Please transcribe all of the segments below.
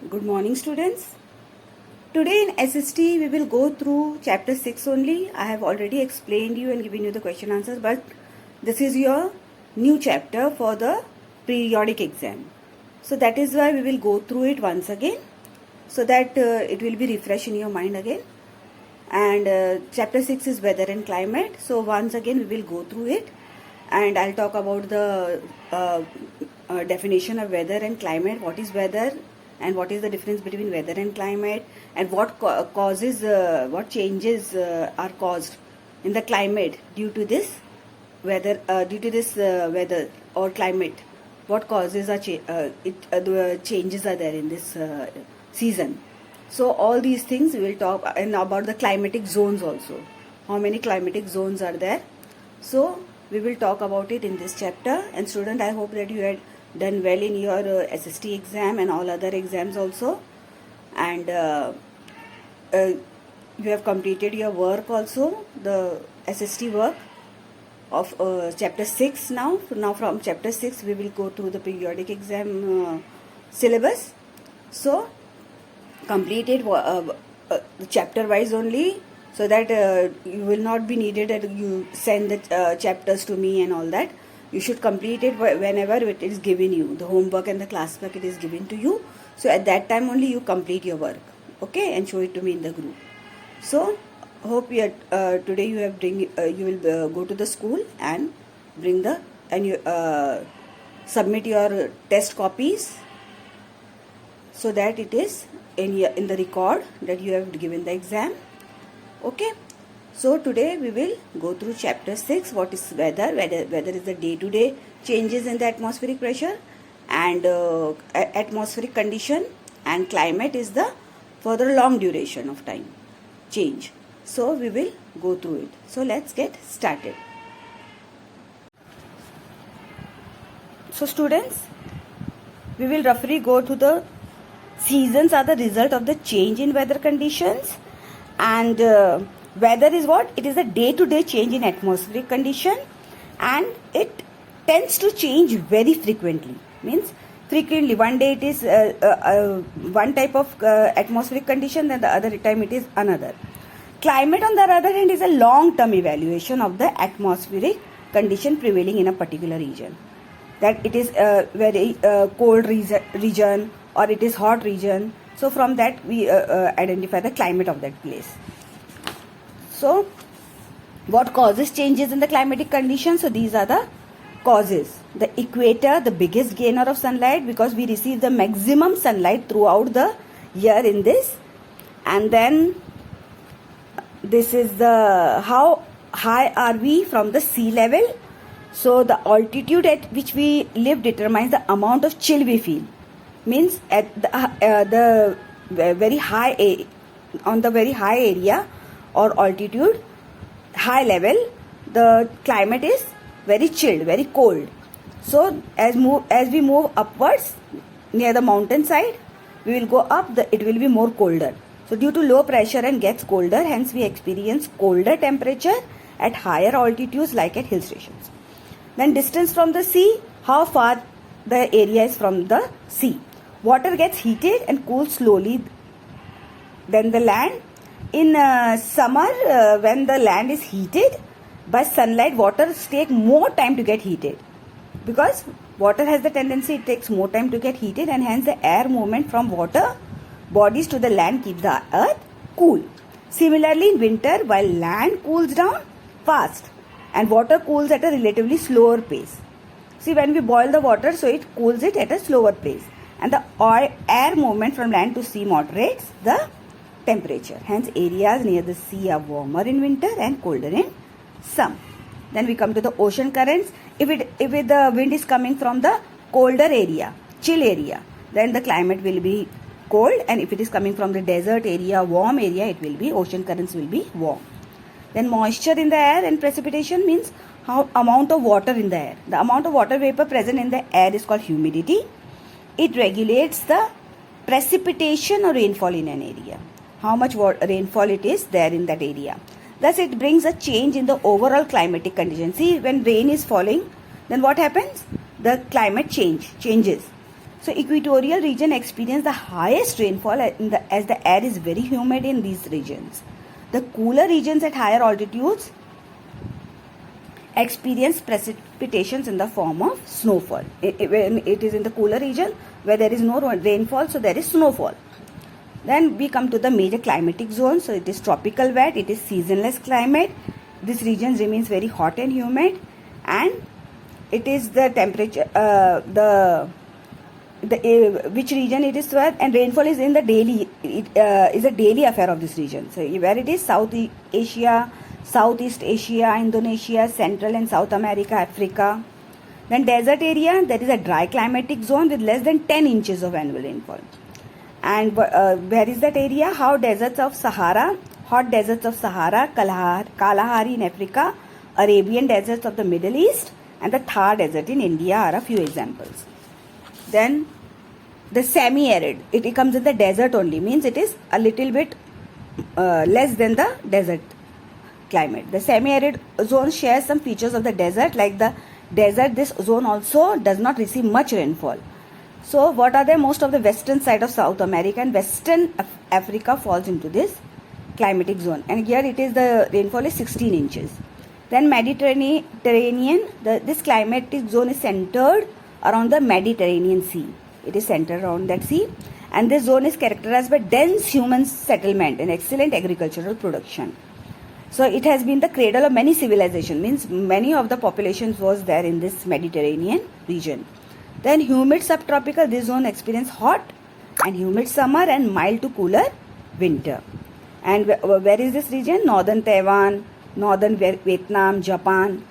Good morning, students. Today in S.St. we will go through chapter 6 only. I have already explained you and given you the question answers, but this is your new chapter for the periodic exam. So that is why we will go through it once again, so that it will be refreshed in your mind again. And chapter 6 is weather and climate. So once again we will go through it, and I'll talk about the definition of weather and climate. What is weather? And what is the difference between weather and climate, and what causes, what changes are caused in the climate due to this weather, weather or climate. What causes are the changes are there in this season. So all these things we will talk, and about the climatic zones also. How many climatic zones are there? So we will talk about it in this chapter. And student, I hope that you had done well in your S.St. exam and all other exams also, and you have completed your work also, the S.St. work of chapter 6. Now from chapter 6 we will go through the periodic exam syllabus. So complete it chapter wise only, so that you will not be needed that you send the chapters to me and all that. You should complete it whenever it is given you. The homework and the class work, it is given to you. So at that time only you complete your work, okay, and show it to me in the group. So hope you today you have you will go to the school and bring the you submit your test copies, so that it is in the record that you have given the exam, okay. So today we will go through chapter 6. What is weather? Weather is the day-to-day changes in the atmospheric pressure and atmospheric condition, and climate is the further long duration of time change. So we will go through it. So let's get started. So students, we will roughly go to the seasons are the result of the change in weather conditions, and weather is what? It is a day-to-day change in atmospheric condition, and it tends to change very frequently. Means frequently, one day it is one type of atmospheric condition, then the other time it is another. Climate on the other hand is a long-term evaluation of the atmospheric condition prevailing in a particular region. That it is a very cold region or it is hot region. So from that we identify the climate of that place. So what causes changes in the climatic conditions? So these are the causes. The equator, the biggest gainer of sunlight, because we receive the maximum sunlight throughout the year in this. And then this is the how high are we from the sea level. So the altitude at which we live determines the amount of chill we feel. Means at the very high on the very high area or altitude, high level, the climate is very chilled, very cold. So as we move upwards near the mountain side, we will go up, it will be more colder. So due to low pressure and gets colder, hence we experience colder temperature at higher altitudes like at hill stations. Then distance from the sea, how far the area is from the sea. Water gets heated and cools slowly than the land. In summer, when the land is heated by sunlight, water take more time to get heated, because water has the tendency, it takes more time to get heated, and hence the air movement from water bodies to the land keeps the earth cool. Similarly, in winter, while land cools down fast and water cools at a relatively slower pace. See, when we boil the water, so it cools it at a slower pace, and the air movement from land to sea moderates the temperature. Hence areas near the sea are warmer in winter and colder in summer. Then we come to the ocean currents. If the wind is coming from the colder area, chill area, then the climate will be cold, and if it is coming from the desert area, warm area, it will be, ocean currents will be warm. Then moisture in the air and precipitation means how amount of water in the air. The amount of water vapor present in the air is called humidity. It regulates the precipitation or rainfall in an area, how much rainfall it is there in that area. Thus it brings a change in the overall climatic condition. See, when rain is falling, then what happens? The climate changes. So equatorial region experience the highest rainfall as the air is very humid in these regions. The cooler regions at higher altitudes experience precipitations in the form of snowfall. When it is in the cooler region where there is no rainfall, so there is snowfall. Then we come to the major climatic zones. So it is tropical wet, it is seasonless climate. This region remains very hot and humid, and it is the temperature, which region it is where, and rainfall is in the daily, is a daily affair of this region. So where it is South Asia, Southeast Asia, Indonesia, Central and South America, Africa. Then desert area, there is a dry climatic zone with less than 10 inches of annual rainfall. And where is that area? Hot deserts of Sahara, Kalahari in Africa, Arabian deserts of the Middle East, and the Thar Desert in India are a few examples. Then the semi-arid, it comes in the desert only, means it is a little bit less than the desert climate. The semi-arid zone shares some features of the desert. Like the desert, this zone also does not receive much rainfall. So what are the most of the western side of South America and Western Africa falls into this climatic zone, and here it is the rainfall is 16 inches. Then Mediterranean, this climatic zone is centered around the Mediterranean Sea. It is centered around that sea, and this zone is characterized by dense human settlement and excellent agricultural production. So it has been the cradle of many civilizations, means many of the populations was there in this Mediterranean region. Then humid subtropical, this zone experience hot and humid summer and mild to cooler winter. And where is this region? Northern Taiwan, northern Vietnam, Japan.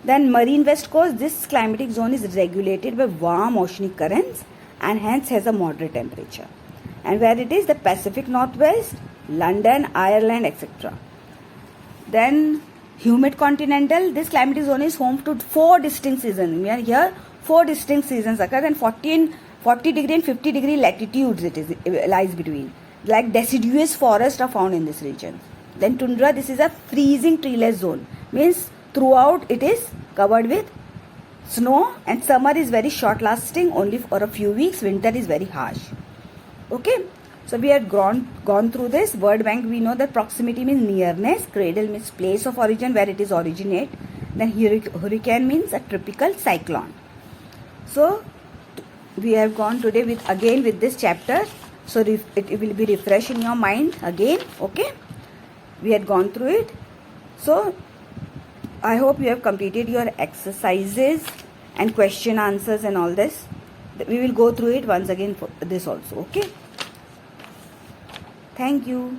Then marine west coast, this climatic zone is regulated by warm oceanic currents and hence has a moderate temperature. And where it is? The Pacific Northwest, London, Ireland, etc. Then humid continental, this climatic zone is home to 4 distinct seasons. We are here 4 distinct seasons occur, and 40 degree and 50 degree latitudes it lies between. Like deciduous forests are found in this region. Then tundra, this is a freezing treeless zone, means throughout it is covered with snow, and summer is very short lasting, only for a few weeks. Winter is very harsh. Okay, so we have gone through this. Word bank, we know that proximity means nearness, cradle means place of origin where it is originate, then hurricane means a tropical cyclone. So we have gone today with this chapter, so it will be refresh in your mind again. Okay, we had gone through it. So I hope you have completed your exercises and question answers and all this. We will go through it once again for this also. Okay, thank you.